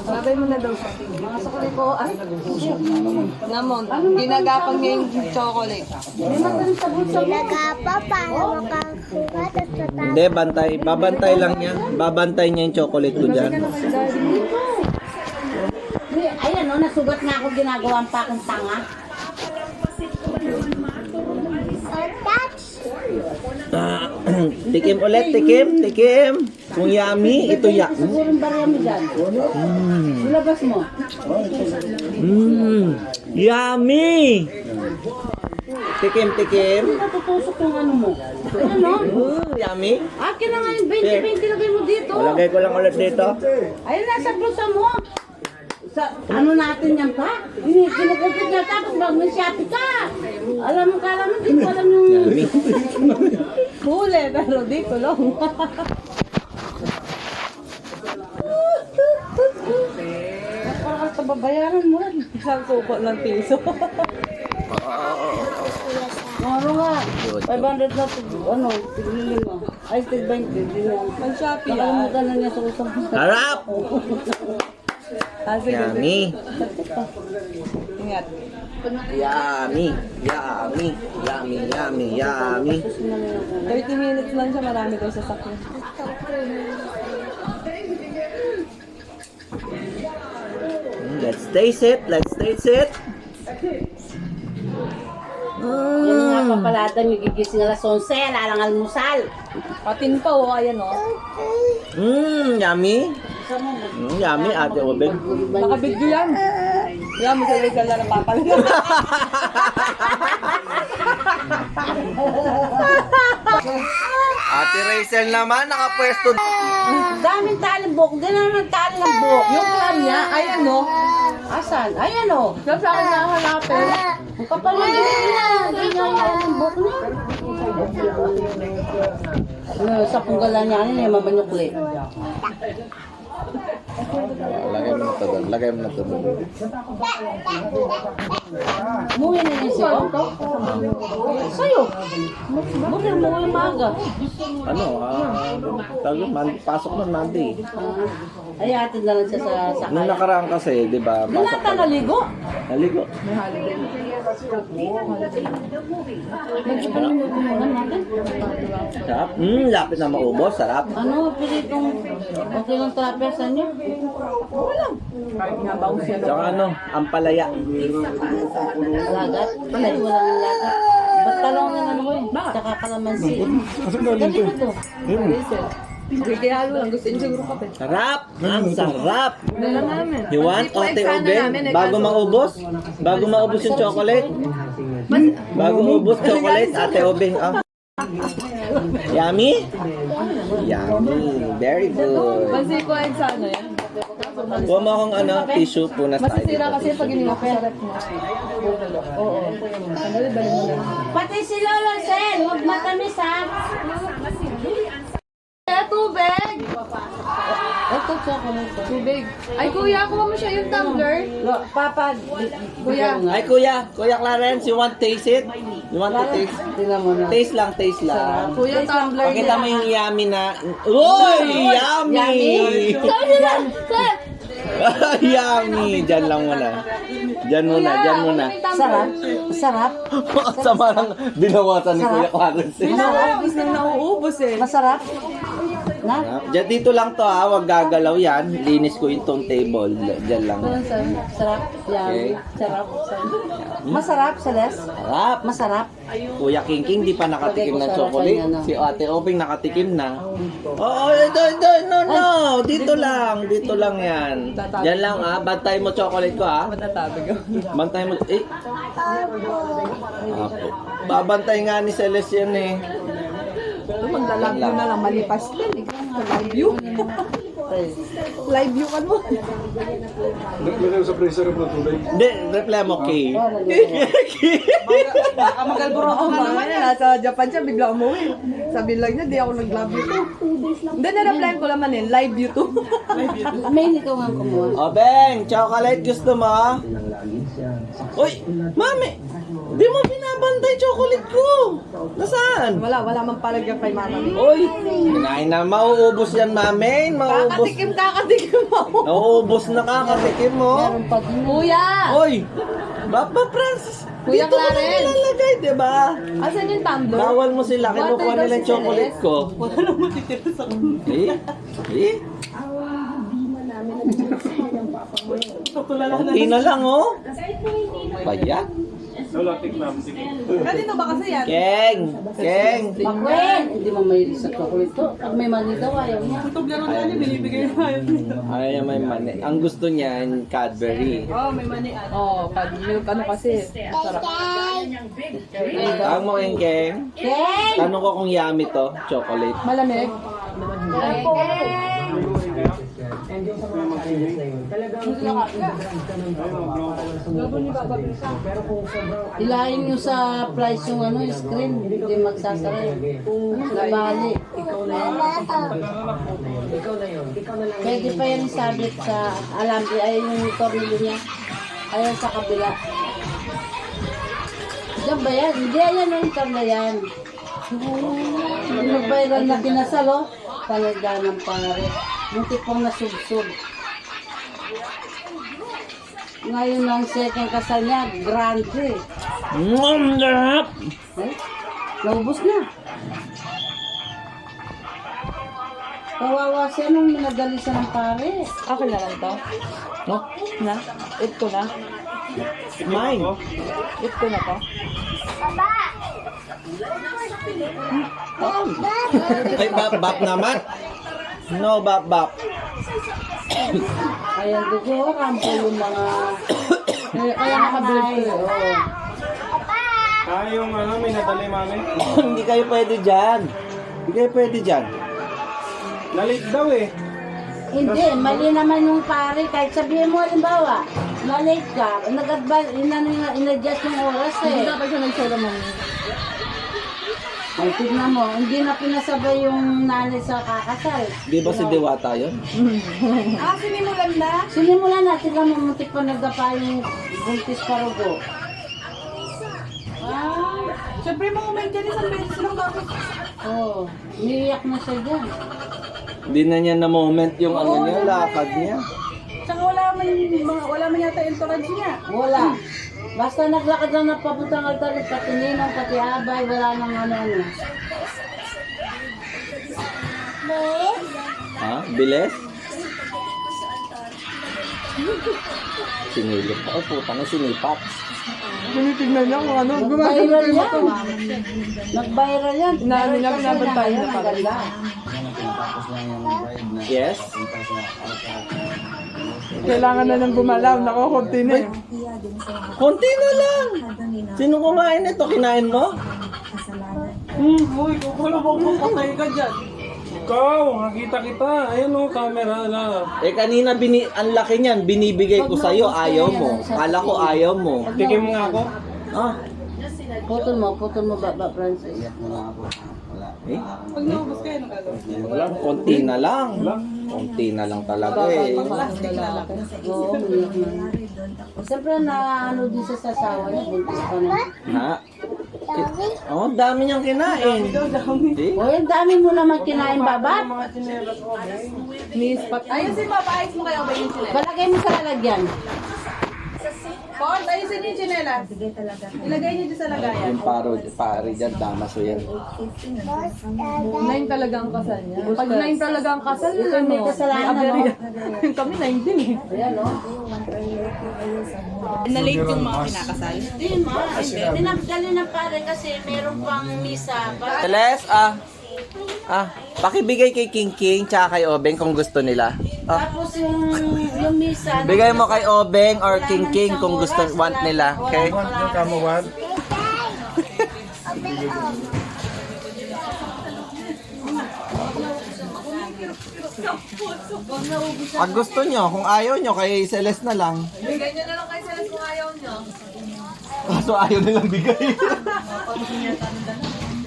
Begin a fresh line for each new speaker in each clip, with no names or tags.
Sabay mo na daw siya. Mga sukli ko, ay, namon, ginagapang niya yung chocolate.
Nagapa para makakuha at tatapos.
Hindi, bantay. Babantay lang niya. Babantay niya yung chocolate ko dyan.
Ayan o, nasugat na ako ginagawang pa akong tanga.
Ah, tikim ulit, tikim. Kung yummy, ito yummy.
Siguro yung barya mo dyan. Ilabas mo.
Yummy! Tikim.
Natutusok yung ano mo. Ayan o.
Yummy?
Akin na nga yung 20-20 lagay mo dito.
Lagay ko lang ulit dito.
Ayun na, sa blusa mo. Sa, ano natin yan pa? Kinukupit na tapos mag-Shopee ka. Alam mo, di ko alam yung...
Yummy.
Huli, pero di kulong.
Parang sa babayaran mo rin.
Isang suko ng piso.
Ano nga, 500 na, ano, tigilin mo. Ay, tig 20, di na.
Mag-Shopee yan.
Nakalimutan na niya sa usap mo.
Harap!
Ah, sige,
Yummy.
ingat.
Yummy.
30 minutes lang siya, marami daw sasakyan.
Let's taste it.
Yan nga papalata, gigising alas 11, lalang almusal.
Patin pa, oh, ayan, oh.
Yummy. Yummy, Ate Obeng.
Nakabigyo yan. Yan, mo sa legal na napapalag.
Ate Rachel naman, nakapwesto.
Daming talibok, di naman talibok.
Yung plan niya, ayan, oh.
Asan? Ayan o.
Saan sa akin nakahanapin?
Ang kapal na din na. Ganyan yung talibok niya. Sa punggala niya, ano yung mabanyukli.
Lagay mo na to doon.
Umuwi na niya siya. Sa'yo. Buti umuwi maaga.
Ano, pasok na Monday.
Ay, atin na lang siya sa sakay.
Nung nakaraan kasi, di ba,
Di
pasok
nata naligo.
naligo.
Nagkipalimutan natin.
Sarap. Lapit na maubos, sarap.
Ano, pilitong okay lang trapesan niyo?
Tsaka ano, ang palaya.
Lagat? Ay, walang lagat. Ba't talong na ano ko eh? Tsaka kalamansi. Dali ba to?
Okay, kaya halo lang. Gusto niyo siguro kape.
Sarap! Ang sarap!
Dala namin.
You want Ate Obeng? Bago maubos? Bago maubos yung chocolate? Bago maubos chocolate, Ate Obeng. Yummy? Yummy. Very good.
Pansin ko ay sa ano yan.
Kuha mo akong tissue, punas tayo.
Masisira kasi pag iniwa ko sarap mo. Oo. Sandali, balik mo na.
Pati si Lolo Sen, huwag matamis ha.
Tubig!
Ito siya ko nito.
Tubig. Ay, kuya, kuha mo siya yung tumbler.
Papa,
Kuya.
Ay, Kuya Clarence, you want taste it? You want to taste?
tingnan mo na.
Taste lang.
Kuya, tumbler
Pakita mo yung yummy na... Uy! Yummy! Yummy! Diyan lang muna. Diyan muna.
Sarap? Sarap?
Sama lang binawasan ni Kuya Clarence.
Pinakabis nang nauubos eh.
Masarap? Na?
Diyan dito lang to ha, wag gagalaw yan. Linis ko yung tong table. Diyan lang.
Sarap? Yan.
Okay.
Sarap? Masarap, Celeste?
Sarap.
Masarap?
Kuya King di pa nakatikim ng chocolate. Si Ate Obeng nakatikim na. Oo, no. Dito lang yan. Diyan lang ha, bantay mo chocolate ko ha.
Matatabig ako.
Bantay mo, Apo. Babantay nga ni Celeste yan eh.
Maglalab view na lang, malipas din. Live view. Live view ka mo.
Naglagay sa freezer ng tubig.
Hindi, reply mo kay.
Baka magalburo ako mamaya. Nasa Japan siya, bigla umuwi. Sabi lang niya, di ako nag-love you to. Hindi, na-reply ko naman eh, live view to.
May hindi ko nga kumuha.
Obeng, chocolate gusto mo? Uy, mami, di mo binabantay chocolate ko. Nasaan?
Wala mang palagyan kay mama.
Oy, kinain na. Mauubos yan, mamin. Mauubos.
Kakatikim mo.
Nauubos na kakatikim mo.
Kuya!
Oy, Papa Francis.
Kuya
dito ko na
Clarence.
nilalagay, diba?
Asan yung tumbler?
Bawal mo sila. Kinukuha
Water daw
nila yung
si
chocolate ko.
Wala nang matitira sa
Eh? Kunti na lang, oh. Bayat.
Wala, tiklam.
Kanino ba kasi yan?
Keng! Keng!
Bakwen! Hindi mo may sa chocolate to. Pag may mali daw, ayaw niya.
Tublero na niya, binibigay na yun.
Ay, may mani. Ang gusto niya, yung Cadbury.
May mani. Pag milk ano kasi. Sarap.
Tawag mo yung Keng.
Keng!
Tanong ko kung yummy to, chocolate.
Malamig.
Ilahin nyo sa price yung ano, screen. Hindi magsasara. Nabali. Pwede pa yan sabit sa alambi. Ay yung tornilyo niya. Ayaw sa kabila. Diyan ba yan? Hindi yan yung torna yan. Yung nagbayran na pinasal, oh. Talaga ng pare. Yung tipong nasubsub. Ngayon ang second kasal niya, grande.
Sarap!
Eh, naubos na. Kawawa siya nung minadali siya ng pare.
Akin na lang to.
No?
Na? Eat ko na.
Mine.
Eat ko na to.
Ay, bap naman. No, bap.
Kaya dugo, rampo yung mga... Kaya nakabili ko.
Yung may nadali, mami.
Hindi kayo pwede dyan. Hindi kayo pwede dyan.
Nalit daw eh.
Hindi, mali naman yung pare. Kahit sabihin mo, halimbawa, na-late ka, in-adjust yung oras eh.
Hindi dapat siya nag-ceremony.
Ay, tignan mo, hindi na pinasabay yung nanay sa kakasal.
Di ba si Diwata yun?
Sinimulan na?
Sinimulan na, tignan mo, muntik pa nagdapa yung buntis parugo.
Siyempre, moment yan, isang beses lang dapat.
Oo, umiiyak na siya dyan.
Hindi na niya na moment yung ano niya, lakad niya.
Tsaka wala man yata entourage niya.
Wala. Basta naglakad lang na papuntang altar, pati ninong, pati abay, wala nang ano-ano.
Ha? Bilis? Sinilip pa. Oh, putang na sinipat.
Tinitignan niya kung ano.
Nag-viral yan. Nag-viral yan.
Inaano niya, binabantayan na pala.
Maganda.
Yes?
Kailangan na nang gumalaw. Nakukunti na eh.
Konti na lang. Sino kumain nito? Kinain mo?
Uy, wala mo patay ka dyan.
Ikaw, nakita kita. Ayan o, camera na.
Eh kanina ang laki niyan, binibigay ko sa'yo, ayaw mo. Kala ko ayaw mo.
Tikim mo nga ako.
Ah,
Putol mo, Baba Francis.
eh?
Pag naubos kayo, nagagawa.
Wala, konti na lang. Konti na lang talaga eh.
Oo, umiyak na. Siyempre na ano din sa sasawa niya, buntis pa na.
Ha? Oh, dami niyang kinain. Eh?
O, yung dami mo naman kinain, Baba.
Miss Pat. Ayun si Papa, ayos mo kayo ba yung chinelas?
Balagay mo sa lalagyan.
Paul, ayusin niyo yung chinelas. Ilagay niyo dyan sa lagayan.
Yung pare dyan, damaso yan.
9 talaga ang kasal niya. Pag 9 talaga ang kasal,
Ito may kasalanan,
may
no?
aberya. Kami 19 eh.
Ayan, o.
Na-late yung mga kinakasal.
Hindi, ma. Tinagdali na pare kasi meron pang misa.
Teles, pakibigay kay King King tsaka kay Obeng kung gusto nila.
Tapos yung misa.
Bigay mo kay Obeng or King King kung gusto, want nila. Okay?
Kamo, what?
Pag gusto nyo, kung ayaw nyo, kay Celeste na lang.
Bigay niyo na lang kay Celeste kung ayaw niyo.
Kaso ayaw nilang bigay.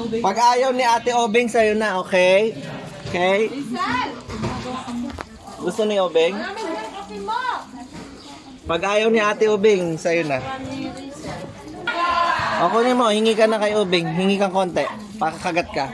Pag ayaw ni Ate Obeng, sa'yo na, okay? Okay? Gusto ni Obeng? Pag ayaw ni Ate Obeng, sa'yo na. O, kunin mo, hingi ka na kay Ubing. Hingi kang konti. Pakakagat ka.